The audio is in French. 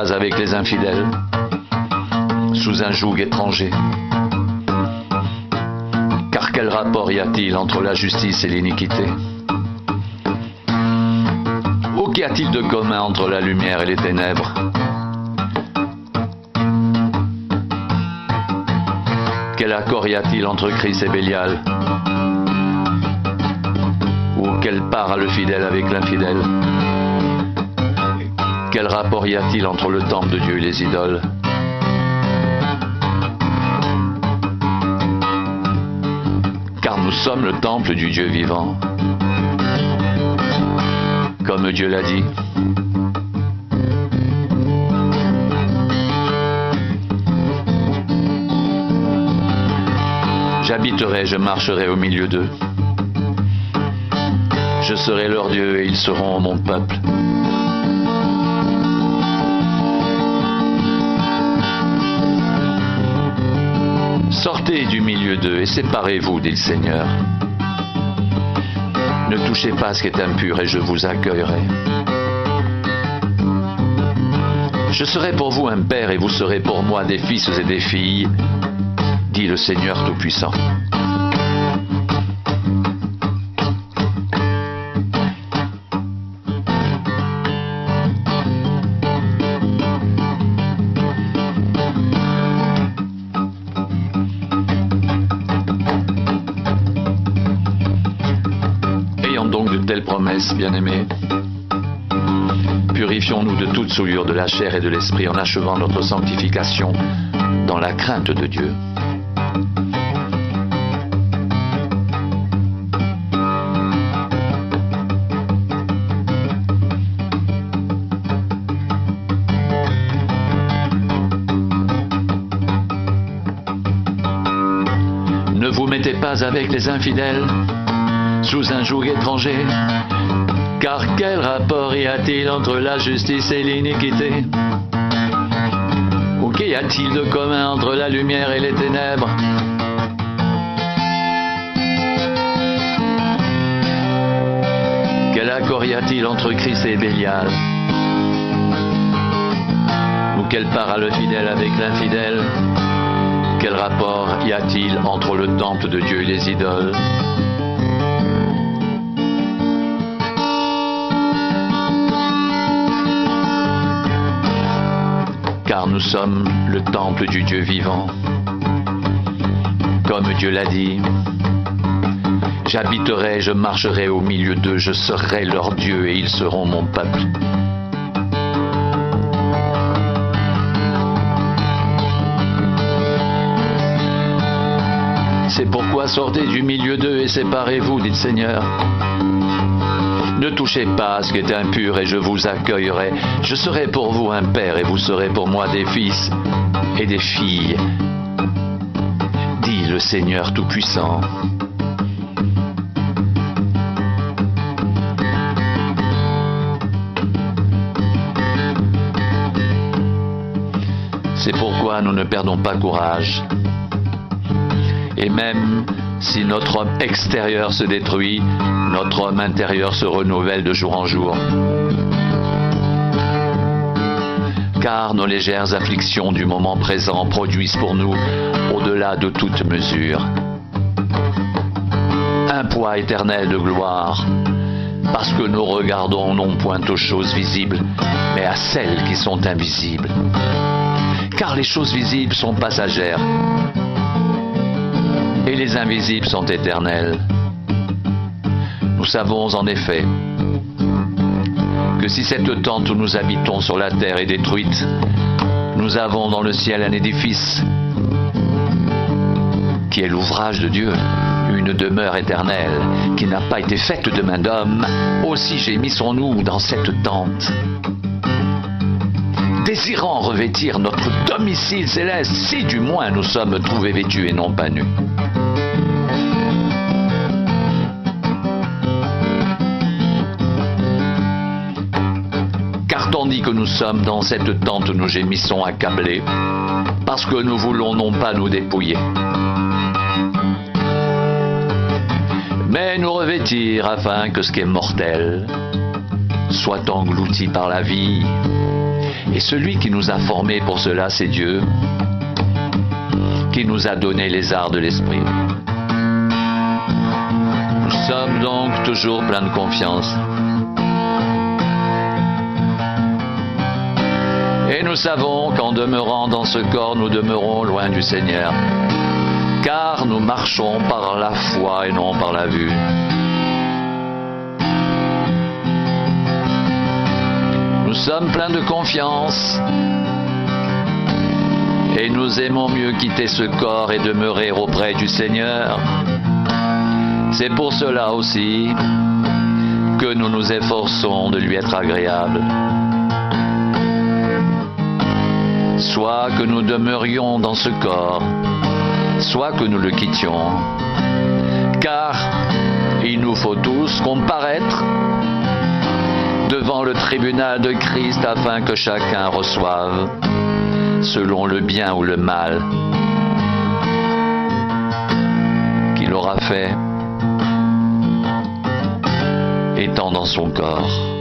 pas avec les infidèles, sous un joug étranger. Car quel rapport y a-t-il entre la justice et l'iniquité? Ou qu'y a-t-il de commun entre la lumière et les ténèbres? Quel accord y a-t-il entre Christ et Bélial? Ou quelle part a le fidèle avec l'infidèle? Quel rapport y a-t-il entre le temple de Dieu et les idoles? Car nous sommes le temple du Dieu vivant, comme Dieu l'a dit. J'habiterai, je marcherai au milieu d'eux. Je serai leur Dieu et ils seront mon peuple. Sortez du milieu d'eux et séparez-vous, dit le Seigneur. Ne touchez pas ce qui est impur et je vous accueillerai. Je serai pour vous un père et vous serez pour moi des fils et des filles, dit le Seigneur Tout-Puissant. Donc de telles promesses, bien-aimés. Purifions-nous de toute souillure de la chair et de l'esprit en achevant notre sanctification dans la crainte de Dieu. Ne vous mettez pas avec les infidèles, sous un joug étranger, car quel rapport y a-t-il entre la justice et l'iniquité? Ou qu'y a-t-il de commun entre la lumière et les ténèbres? Quel accord y a-t-il entre Christ et Bélial? Ou quelle part a le fidèle avec l'infidèle? Quel rapport y a-t-il entre le temple de Dieu et les idoles? Car nous sommes le temple du Dieu vivant. Comme Dieu l'a dit, j'habiterai, je marcherai au milieu d'eux, je serai leur Dieu et ils seront mon peuple. C'est pourquoi sortez du milieu d'eux et séparez-vous, dit le Seigneur. Ne touchez pas à ce qui est impur et je vous accueillerai. Je serai pour vous un père et vous serez pour moi des fils et des filles, dit le Seigneur Tout-Puissant. C'est pourquoi nous ne perdons pas courage. Et même si notre homme extérieur se détruit, notre homme intérieur se renouvelle de jour en jour. Car nos légères afflictions du moment présent produisent pour nous, au-delà de toute mesure, un poids éternel de gloire, parce que nous regardons non point aux choses visibles, mais à celles qui sont invisibles. Car les choses visibles sont passagères, et les invisibles sont éternels. Nous savons en effet que si cette tente où nous habitons sur la terre est détruite, nous avons dans le ciel un édifice qui est l'ouvrage de Dieu, une demeure éternelle qui n'a pas été faite de main d'homme. Aussi gémissons-nous dans cette tente, désirant revêtir notre domicile céleste, si du moins nous sommes trouvés vêtus et non pas nus. Car tandis que nous sommes dans cette tente, nous gémissons accablés, parce que nous voulons non pas nous dépouiller, mais nous revêtir afin que ce qui est mortel soit englouti par la vie, Et celui qui nous a formés pour cela, c'est Dieu, qui nous a donné les arts de l'esprit. Nous sommes donc toujours pleins de confiance. Et nous savons qu'en demeurant dans ce corps, nous demeurons loin du Seigneur, car nous marchons par la foi et non par la vue. Nous sommes pleins de confiance et nous aimons mieux quitter ce corps et demeurer auprès du Seigneur. C'est pour cela aussi que nous nous efforçons de lui être agréables. Soit que nous demeurions dans ce corps, soit que nous le quittions, car il nous faut tous comparaître devant le tribunal de Christ afin que chacun reçoive selon le bien ou le mal qu'il aura fait étant dans son corps.